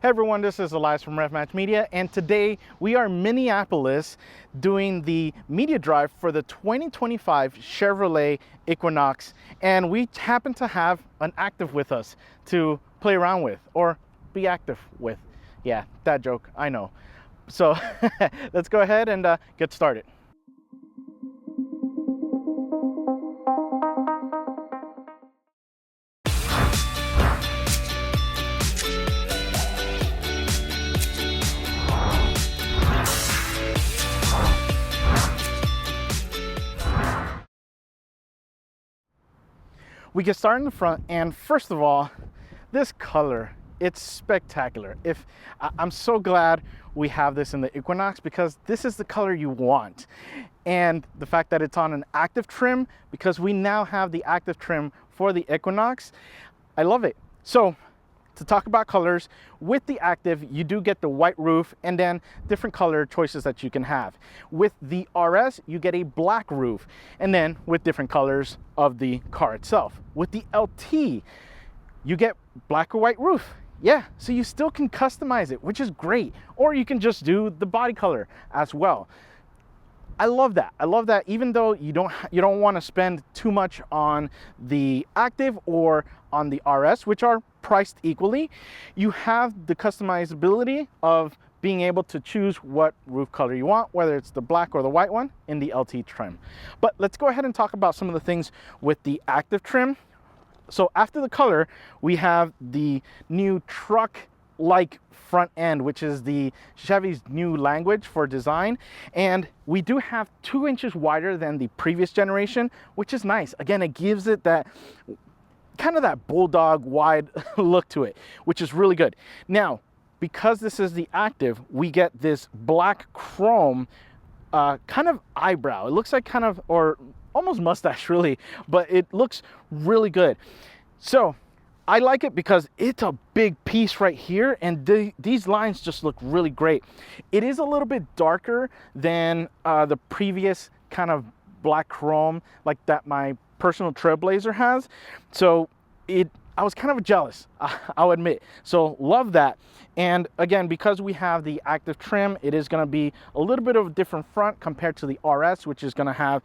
Hey everyone, this is Elias from RevMatch Media, and today we are in Minneapolis doing the media drive for the 2025 Chevrolet Equinox, and we happen to have an active with us to play around with, or be active with. Yeah, that joke, I know. So let's go ahead and get started. We get started in the front, and first of all, this color, it's spectacular. I'm so glad we have this in the Equinox because this is the color you want. And the fact that it's on an active trim, because we now have the active trim for the Equinox, I love it. So to talk about colors, with the active, you do get the white roof and then different color choices that you can have. With the RS, you get a black roof, and then with different colors of the car itself. With the LT, you get black or white roof. Yeah, so you still can customize it, which is great. Or you can just do the body color as well. I love that. I love that even though you don't want to spend too much on the active or on the RS, which are priced equally, you have the customizability of being able to choose what roof color you want, whether it's the black or the white one in the LT trim. But let's go ahead and talk about some of the things with the active trim. So after the color, we have the new truck-like front end, which is the Chevy's new language for design. And we do have 2 inches wider than the previous generation, which is nice. Again, it gives it that kind of that bulldog wide look to it, which is really good. Now, because this is the active, we get this black chrome kind of eyebrow. It looks like kind of, or almost mustache really, but it looks really good. So I like it because it's a big piece right here, and these lines just look really great. It is a little bit darker than the previous kind of black chrome like that my personal Trailblazer has. So I was kind of jealous, I'll admit. So love that. And again, because we have the active trim, it is going to be a little bit of a different front compared to the RS, which is going to have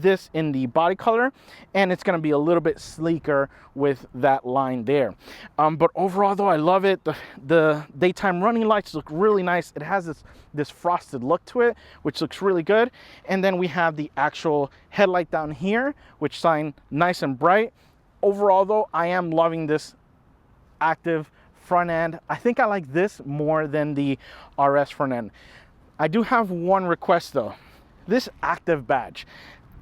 this in the body color, and it's going to be a little bit sleeker with that line there. But overall though, I love it. The daytime running lights look really nice. It has this frosted look to it, which looks really good. And then we have the actual headlight down here, which shine nice and bright. Overall though, I am loving this active front end. I think I like this more than the RS front end. I do have one request though. This active badge,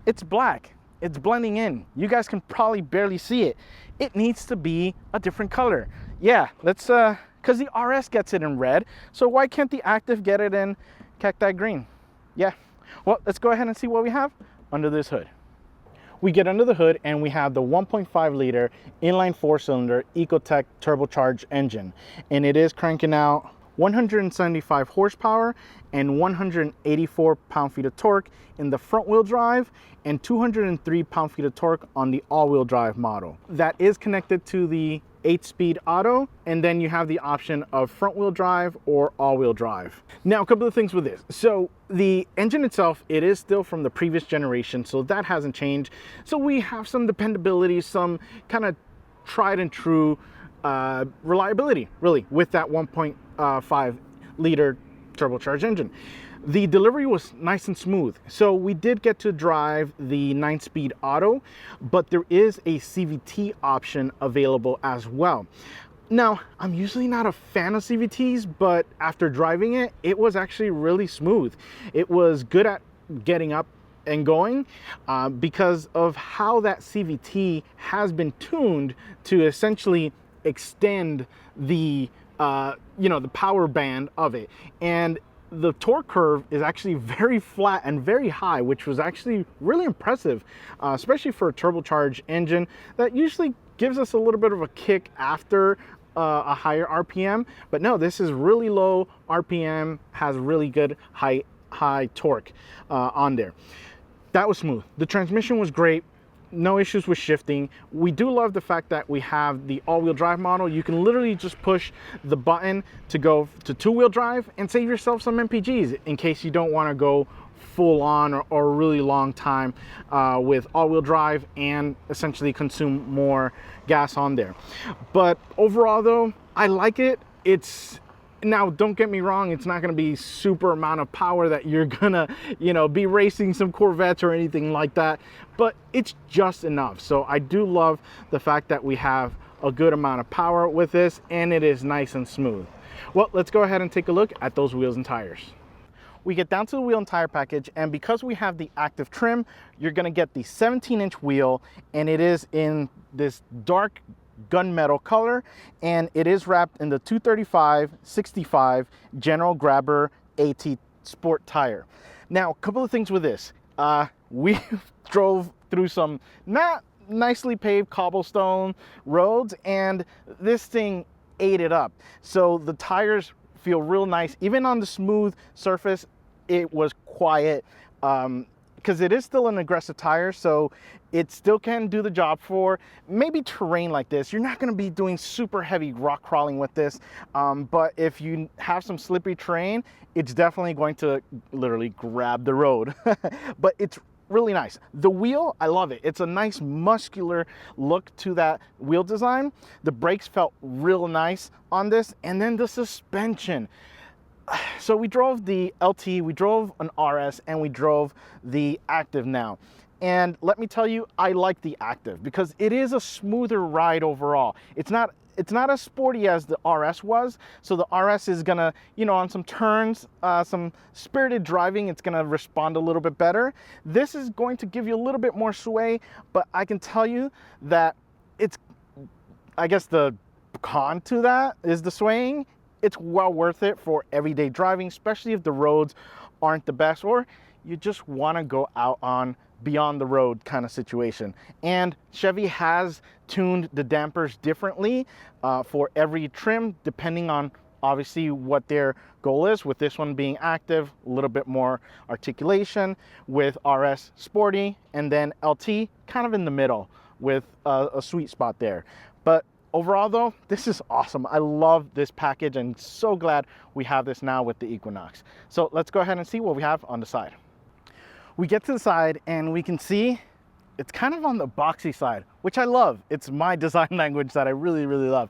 it's black. It's blending in. You guys can probably barely see it. It needs to be a different color. Yeah, let's, because the RS gets it in red, so why can't the active get it in cacti green? Yeah, well, let's go ahead and see what we have under this hood. We get under the hood and we have the 1.5 liter inline 4-cylinder Ecotec turbocharged engine, and it is cranking out 175 horsepower and 184 pound-feet of torque in the front wheel drive and 203 pound-feet of torque on the all-wheel drive model. That is connected to the 8-speed auto, and then you have the option of front wheel drive or all-wheel drive. Now, a couple of things with this. So the engine itself, it is still from the previous generation, so that hasn't changed. So we have some dependability, some kind of tried and true reliability really with that 1.5 liter turbocharged engine. The delivery was nice and smooth. So we did get to drive the 9-speed auto, but there is a CVT option available as well. Now, I'm usually not a fan of CVTs, but after driving it, it was actually really smooth. It was good at getting up and going because of how that CVT has been tuned to essentially extend the the power band of it. And the torque curve is actually very flat and very high, which was actually really impressive, especially for a turbocharged engine that usually gives us a little bit of a kick after a higher RPM. But no, this is really low RPM, has really good high torque on there. That was smooth. The transmission was great. no issues with shifting. We do love the fact that we have the all-wheel drive model. You can literally just push the button to go to two-wheel drive and save yourself some MPGs in case you don't want to go full on or a really long time with all-wheel drive and essentially consume more gas on there. But overall though, I like it. Now, don't get me wrong, it's not going to be super amount of power that you're gonna, be racing some Corvettes or anything like that, but it's just enough. So I do love the fact that we have a good amount of power with this, and it is nice and smooth. Well, let's go ahead and take a look at those wheels and tires. We get down to the wheel and tire package, and because we have the active trim, you're gonna get the 17-inch wheel, and it is in this dark gunmetal color, and it is wrapped in the 235/65 General Grabber AT Sport tire. Now, a couple of things with this. We drove through some not nicely paved cobblestone roads, and this thing ate it up. So the tires feel real nice. Even on the smooth surface, it was quiet, because it is still an aggressive tire, so it still can do the job for maybe terrain like this. You're not going to be doing super heavy rock crawling with this, but if you have some slippery terrain, it's definitely going to literally grab the road. But it's really nice. The wheel, I love it. It's a nice muscular look to that wheel design. The brakes felt real nice on this, and then the suspension. So we drove the LT, we drove an RS, and we drove the Active now. And let me tell you, I like the Active because it is a smoother ride overall. It's not as sporty as the RS was. So the RS is gonna, on some turns, some spirited driving, it's gonna respond a little bit better. This is going to give you a little bit more sway, but I can tell you that I guess the con to that is the swaying. It's well worth it for everyday driving, especially if the roads aren't the best or you just want to go out on beyond the road kind of situation. And Chevy has tuned the dampers differently for every trim, depending on obviously what their goal is. With this one being active, a little bit more articulation, with RS sporty, and then LT kind of in the middle with a sweet spot there. But overall though, this is awesome. I love this package and so glad we have this now with the Equinox. So let's go ahead and see what we have on the side. We get to the side and we can see it's kind of on the boxy side, which I love. It's my design language that I really, really love.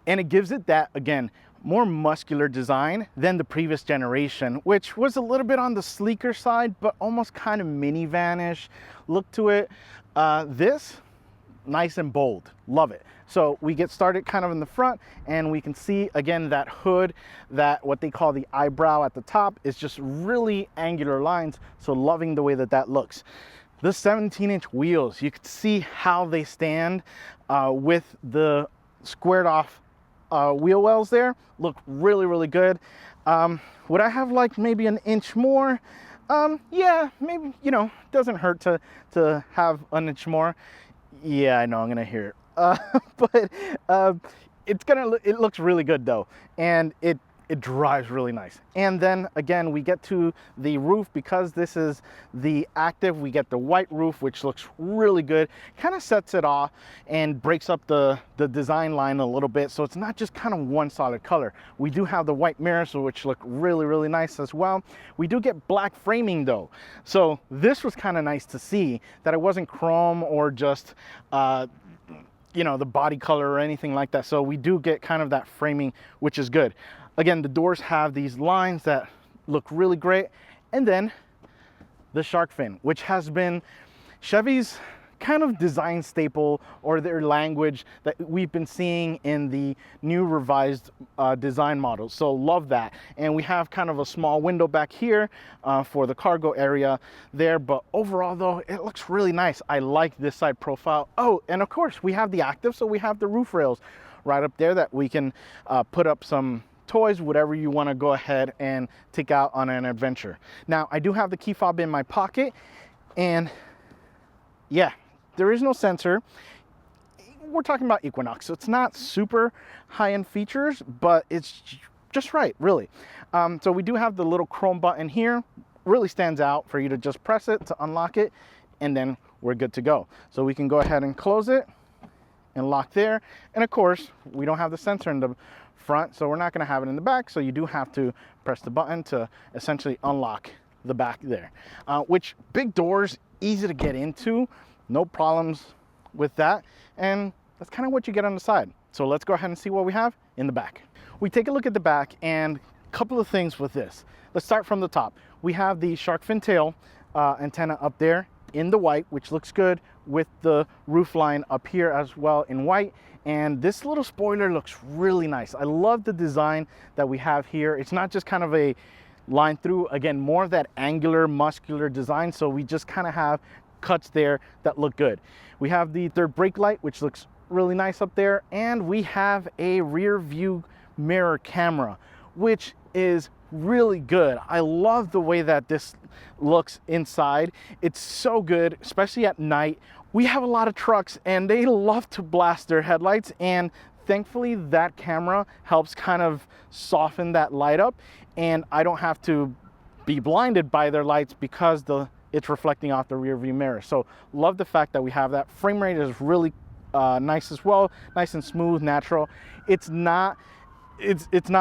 And it gives it that, again, more muscular design than the previous generation, which was a little bit on the sleeker side, but almost kind of minivan-ish look to it. This, nice and bold, love it. So we get started kind of in the front, and we can see again that hood, that what they call the eyebrow at the top is just really angular lines. So loving the way that that looks. The 17-inch wheels, you can see how they stand with the squared off wheel wells there. Look really, really good. Would I have like maybe an inch more? Yeah, maybe, doesn't hurt to have an inch more. Yeah, I know, I'm gonna hear it. But it looks really good though, and it drives really nice. And then again, we get to the roof. Because this is the Active, we get the white roof, which looks really good, kind of sets it off and breaks up the design line a little bit, so it's not just kind of one solid color. We do have the white mirrors, which look really, really nice as well. We do get black framing though, so this was kind of nice to see that it wasn't chrome or just the body color or anything like that. So we do get kind of that framing, which is good. Again, the doors have these lines that look really great. And then the shark fin, which has been Chevy's kind of design staple, or their language that we've been seeing in the new revised design models. So love that. And we have kind of a small window back here for the cargo area there. But overall though, it looks really nice. I like this side profile. Oh, and of course we have the Active, so we have the roof rails right up there that we can put up some toys, whatever you want to go ahead and take out on an adventure. Now, I do have the key fob in my pocket, and yeah, there is no sensor. We're talking about Equinox, so it's not super high-end features, but it's just right, really. So we do have the little chrome button here. Really stands out for you to just press it to unlock it, and then we're good to go. So we can go ahead and close it and lock there. And of course, we don't have the sensor in the front, so we're not going to have it in the back. So you do have to press the button to essentially unlock the back there, which big doors, easy to get into, no problems with that. And that's kind of what you get on the side. So let's go ahead and see what we have in the back. We take a look at the back, and a couple of things with this. Let's start from the top. We have the shark fin tail antenna up there in the white, which looks good, with the roof line up here as well in white. And this little spoiler looks really nice. I love the design that we have here. It's not just kind of a line through, again, more of that angular, muscular design. So we just kind of have cuts there that look good. We have the third brake light, which looks really nice up there. And we have a rear view mirror camera, which is really good. I love the way that this looks inside. It's so good, especially at night. We have a lot of trucks and they love to blast their headlights, and thankfully that camera helps kind of soften that light up, and I don't have to be blinded by their lights because it's reflecting off the rear view mirror. So love the fact that we have that. Frame rate is really nice as well, nice and smooth, natural. It's not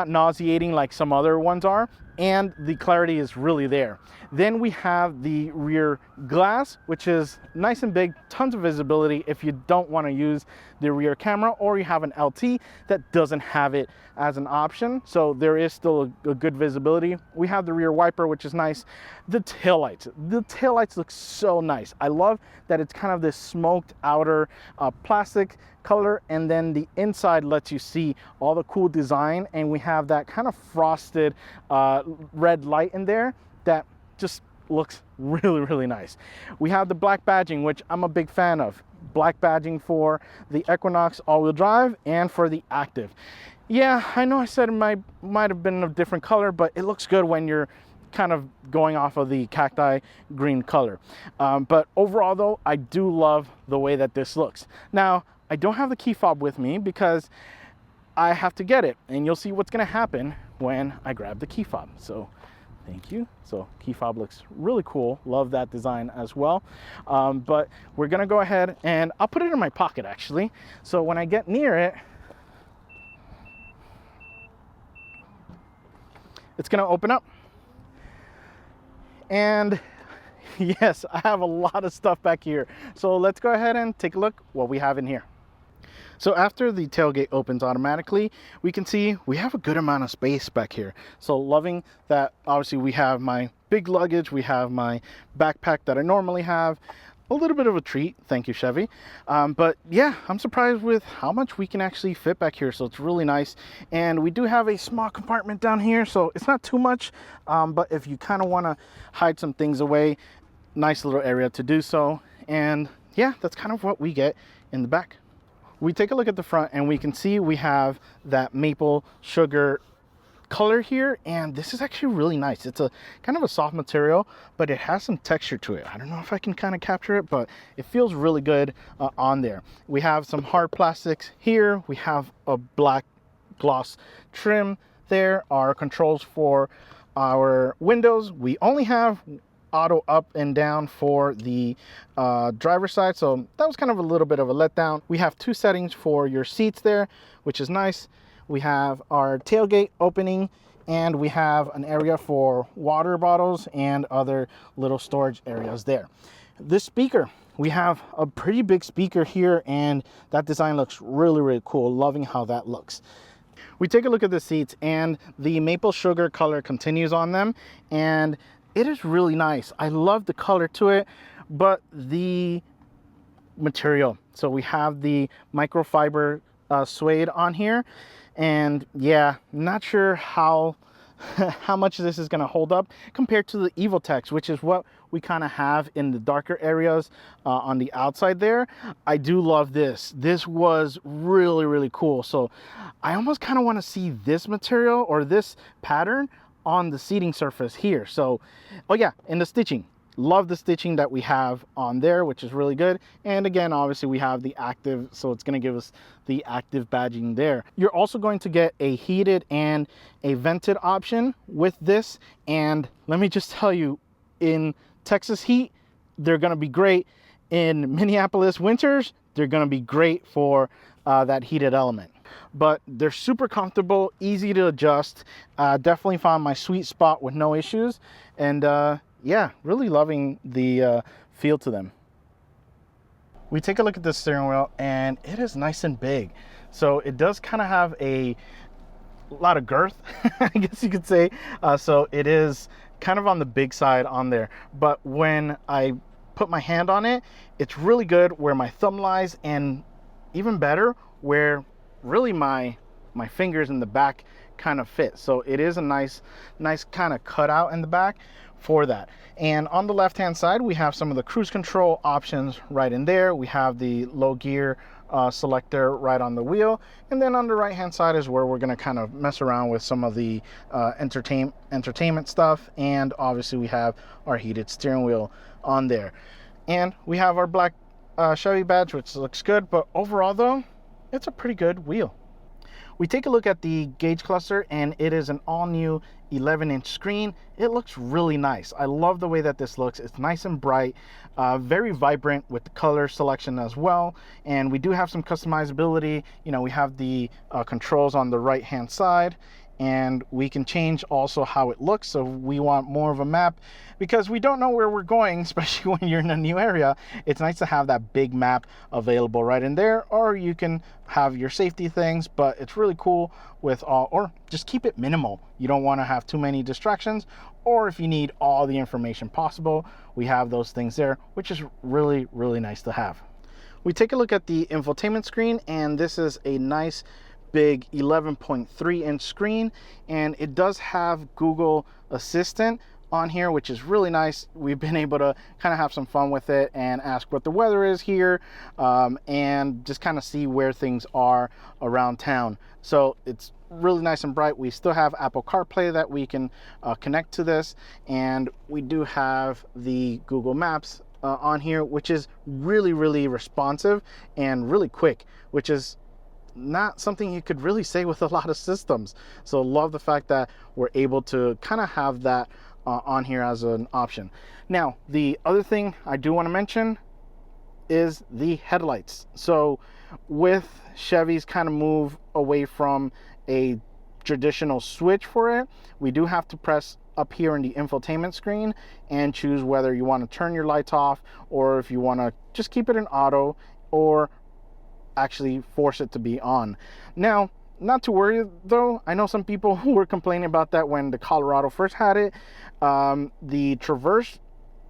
nauseating like some other ones are, and the clarity is really there. Then we have the rear glass, which is nice and big, tons of visibility if you don't want to use the rear camera, or you have an LT that doesn't have it as an option. So there is still a good visibility. We have the rear wiper, which is nice. The taillights look so nice. I love that it's kind of this smoked outer plastic color, and then the inside lets you see all the cool design, and we have that kind of frosted red light in there that just looks really, really nice. We have the black badging, which I'm a big fan of. Black badging for the Equinox all-wheel drive and for the Active. Yeah, I know I said it might have been a different color, but it looks good when you're kind of going off of the cacti green color. But overall though, I do love the way that this looks. Now, I don't have the key fob with me because I have to get it, and you'll see what's gonna happen when I grab the key fob. So thank you. So key fob looks really cool. Love that design as well. But we're gonna go ahead and I'll put it in my pocket actually. So when I get near it, it's gonna open up. And yes, I have a lot of stuff back here. So let's go ahead and take a look what we have in here. So after the tailgate opens automatically, we can see we have a good amount of space back here. So loving that. Obviously we have my big luggage, we have my backpack that I normally have. A little bit of a treat, thank you Chevy. But yeah, I'm surprised with how much we can actually fit back here, so it's really nice. And we do have a small compartment down here, so it's not too much, but if you kind of want to hide some things away, nice little area to do so. And yeah, that's kind of what we get in the back. We take a look at the front and we can see we have that maple sugar color here, and this is actually really nice. It's a kind of a soft material, but it has some texture to it. I don't know if I can kind of capture it, but it feels really good on there. We have some hard plastics here. We have a black gloss trim there. Our controls for our windows, we only have auto up and down for the driver's side, so that was kind of a little bit of a letdown. We have two settings for your seats there, which is nice. We have our tailgate opening, and we have an area for water bottles and other little storage areas there. This speaker, we have a pretty big speaker here, and that design looks really, really cool. Loving how that looks. We take a look at the seats, and the maple sugar color continues on them, and it is really nice. I love the color to it, but the material. So we have the microfiber suede on here, and yeah, not sure how much this is going to hold up compared to the Evotex, which is what we kind of have in the darker areas on the outside there. I do love this. This was really, really cool. So I almost kind of want to see this material or this pattern on the seating surface here. So, oh yeah, and the stitching. Love the stitching that we have on there, which is really good. And again, obviously we have the active, so it's going to give us the active badging there. You're also going to get a heated and a vented option with this. And let me just tell you, in Texas heat, they're going to be great. in Minneapolis winters, they're going to be great for that heated element. But they're super comfortable, easy to adjust. Definitely found my sweet spot with no issues. And yeah, really loving the feel to them. We take a look at the steering wheel and it is nice and big. So it does kind of have a lot of girth, I guess you could say. So it is kind of on the big side on there. But when I put my hand on it, it's really good where my thumb lies, and even better where really my fingers in the back kind of fit. So it is a nice kind of cutout in the back for that. And on the left hand side, we have some of the cruise control options right in there. We have the low gear selector right on the wheel, and then on the right hand side is where we're going to kind of mess around with some of the entertainment stuff. And obviously we have our heated steering wheel on there, and we have our black Chevy badge, which looks good. But overall though, it's a pretty good wheel. We take a look at the gauge cluster, and it is an all new 11-inch screen. It looks really nice. I love the way that this looks. It's nice and bright, very vibrant with the color selection as well. And we do have some customizability. You know, we have the controls on the right hand side, and we can change also how it looks. So we want more of a map because we don't know where we're going, especially when you're in a new area. It's nice to have that big map available right in there, or you can have your safety things, but it's really cool with all, or just keep it minimal. You don't want to have too many distractions, or if you need all the information possible, we have those things there, which is really, really nice to have. We take a look at the infotainment screen, and this is a nice big 11.3 inch screen, and it does have Google Assistant on here, which is really nice. We've been able to kind of have some fun with it and ask what the weather is here, and just kind of see where things are around town. So it's really nice and bright. We still have Apple CarPlay that we can connect to this, and we do have the Google Maps on here, which is really, really responsive and really quick, which is not something you could really say with a lot of systems. So love the fact that we're able to kind of have that on here as an option. Now, the other thing I do want to mention is the headlights. So with Chevy's kind of move away from a traditional switch for it, we do have to press up here in the infotainment screen and choose whether you want to turn your lights off, or if you want to just keep it in auto, or actually force it to be on. Now, not to worry though, I know some people who were complaining about that when the Colorado first had it. The Traverse,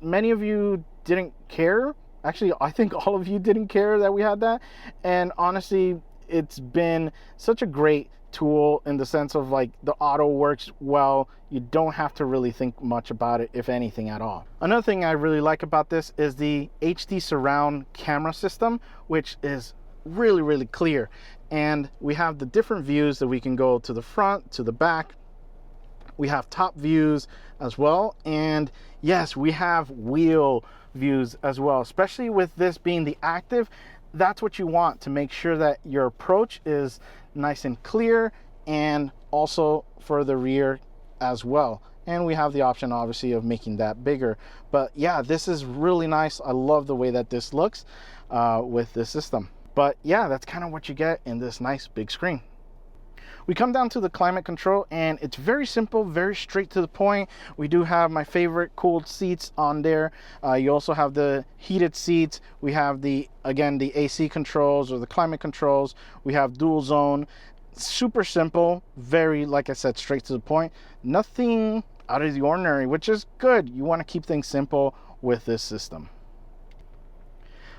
many of you didn't care. Actually, I think all of you didn't care that we had that. And honestly, it's been such a great tool in the sense of like the auto works well. You don't have to really think much about it, if anything at all. Another thing I really like about this is the HD surround camera system, which is really, really clear. And we have the different views that we can go to the front, to the back. We have top views as well. And yes, we have wheel views as well, especially with this being the active. That's what you want to make sure that your approach is nice and clear, and also for the rear as well. And we have the option obviously of making that bigger. But yeah, this is really nice. I love the way that this looks with this system. But yeah, that's kind of what you get in this nice big screen. We come down to the climate control, and it's very simple, very straight to the point. We do have my favorite cooled seats on there. You also have the heated seats. We have again, the AC controls or the climate controls. We have dual zone. Super simple, very, like I said, straight to the point. Nothing out of the ordinary, which is good. You want to keep things simple with this system.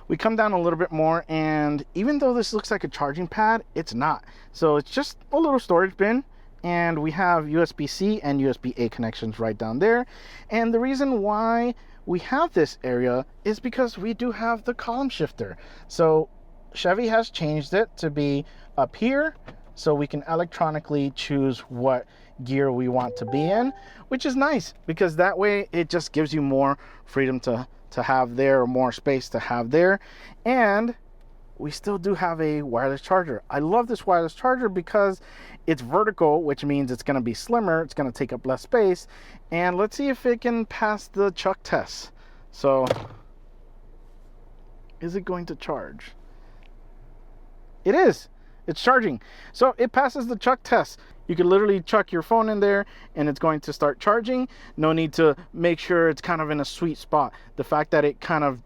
We come down a little bit more, and even though this looks like a charging pad, it's not. So it's just a little storage bin, and we have USB-C and USB-A connections right down there. And the reason why we have this area is because we do have the column shifter. So Chevy has changed it to be up here, so we can electronically choose what gear we want to be in, which is nice because that way it just gives you more freedom to have there, or more space to have there. And we still do have a wireless charger. I love this wireless charger because it's vertical, which means it's going to be slimmer, it's going to take up less space. And let's see if it can pass the chuck test. So Is it going to charge? It is. It's charging. So it passes the chuck test. You can literally chuck your phone in there and it's going to start charging. No need to make sure it's kind of in a sweet spot. The fact that it kind of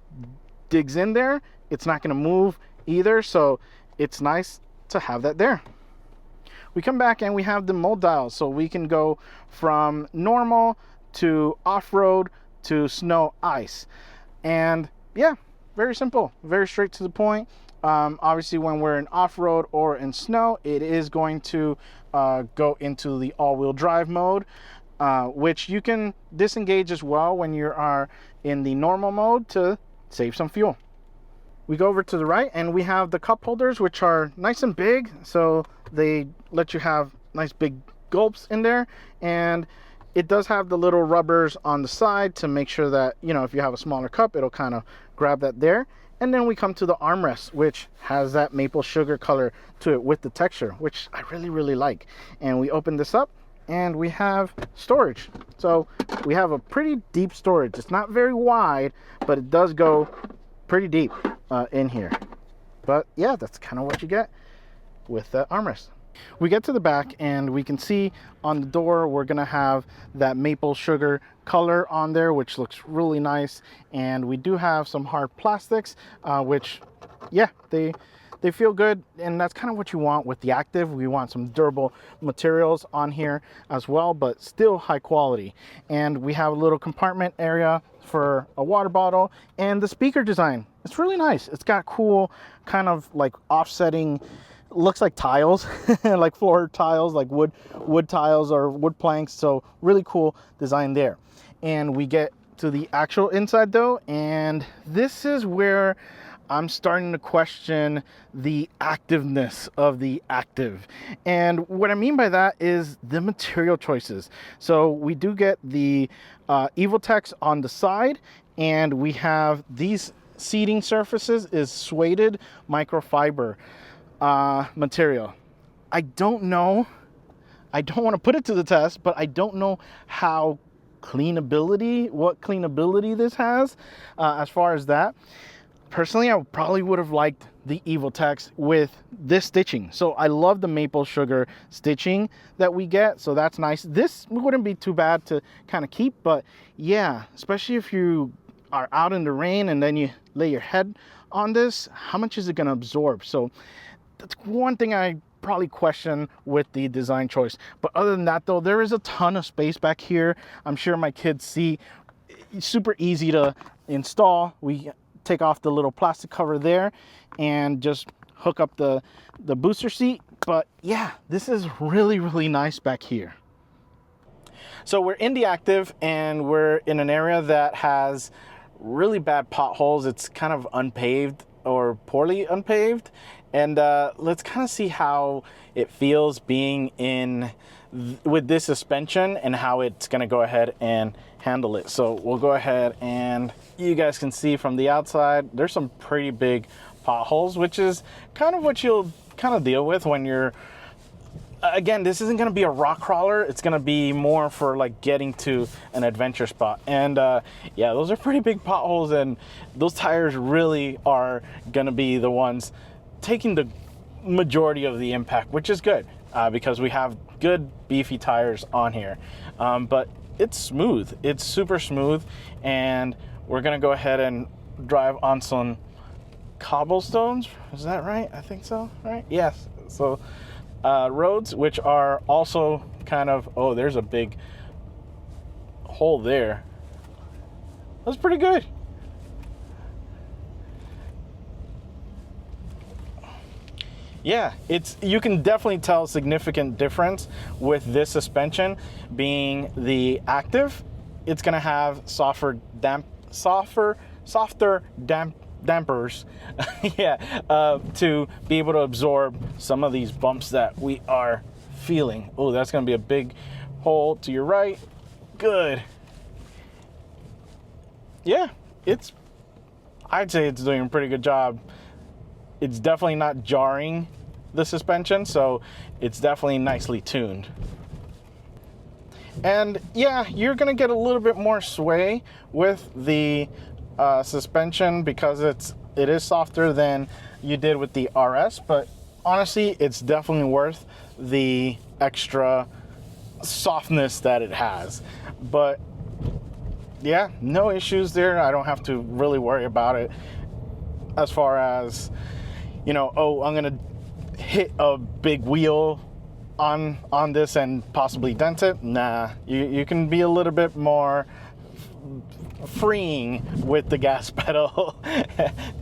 digs in there, it's not going to move either. So it's nice to have that there. We come back and we have the mode dials. So we can go from normal to off-road to snow, ice. And yeah, very simple, very straight to the point. Obviously when we're in off-road or in snow, it is going to go into the all-wheel drive mode, which you can disengage as well when you are in the normal mode to save some fuel. We go over to the right and we have the cup holders, which are nice and big, so they let you have nice big gulps in there. And it does have the little rubbers on the side to make sure that, you know, if you have a smaller cup, it'll kind of grab that there. And then we come to the armrest, which has that maple sugar color to it with the texture, which I really like. And we open this up and we have storage. So we have a pretty deep storage. It's not very wide, but it does go pretty deep in here. But yeah, that's kind of what you get with the armrest. We get to the back and we can see on the door we're gonna have that maple sugar color on there, which looks really nice. And we do have some hard plastics, which yeah, they feel good, and that's kind of what you want with the Active. We want some durable materials on here as well, but still high quality. And we have a little compartment area for a water bottle, and the speaker design, it's really nice. It's got cool kind of like offsetting, looks like tiles, like floor tiles, like wood tiles or wood planks. So really cool design there. And we get to the actual inside though, and this is where I'm starting to question the activeness of the Active. And what I mean by that is the material choices. So we do get the Evotex on the side, and we have these seating surfaces is suede microfiber material. I don't know, I don't want to put it to the test, but I don't know how what cleanability this has as far as that. Personally, I probably would have liked the Evotex with this stitching. So I love the maple sugar stitching that we get, so that's nice. This wouldn't be too bad to kind of keep, but yeah, especially if you are out in the rain and then you lay your head on this, how much is it going to absorb? So that's one thing I probably question with the design choice. But other than that though, there is a ton of space back here. I'm sure my kids see, it's super easy to install. We take off the little plastic cover there and just hook up the booster seat. But yeah, this is really nice back here. So we're in the Active and we're in an area that has really bad potholes. It's kind of unpaved or poorly unpaved. And let's kind of see how it feels being in with this suspension and how it's going to go ahead and handle it. So we'll go ahead, and you guys can see from the outside there's some pretty big potholes, which is kind of what you'll kind of deal with when you're, again, this isn't going to be a rock crawler. It's going to be more for like getting to an adventure spot. And yeah, those are pretty big potholes, and those tires really are going to be the ones taking the majority of the impact, which is good because we have good beefy tires on here. But it's smooth, it's super smooth, and we're gonna go ahead and drive on some cobblestones. Is that right? I think so, right? Yes. So roads, which are also kind of, oh, there's a big hole there. That's pretty good. Yeah, you can definitely tell a significant difference with this suspension being the Active. It's gonna have softer dampers yeah, to be able to absorb some of these bumps that we are feeling. Oh, that's gonna be a big hole to your right. Good. Yeah, I'd say it's doing a pretty good job. It's definitely not jarring, the suspension, so it's definitely nicely tuned. And yeah, you're gonna get a little bit more sway with the suspension because it's It is softer than you did with the RS, but honestly, it's definitely worth the extra softness that it has. But yeah, no issues there. I don't have to really worry about it as far as, you know, oh, I'm gonna hit a big wheel on this and possibly dent it. Nah, you can be a little bit more freeing with the gas pedal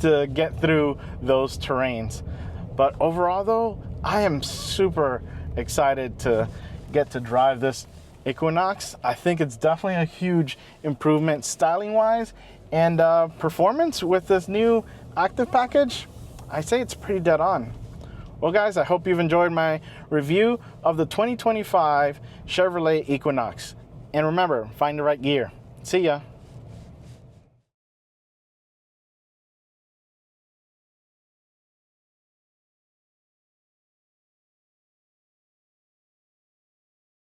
to get through those terrains. But overall though, I am super excited to get to drive this Equinox. I think it's definitely a huge improvement styling wise, and performance with this new ACTIV package, I say it's pretty dead on. Well guys, I hope you've enjoyed my review of the 2025 Chevrolet Equinox. And remember, find the right gear. See ya.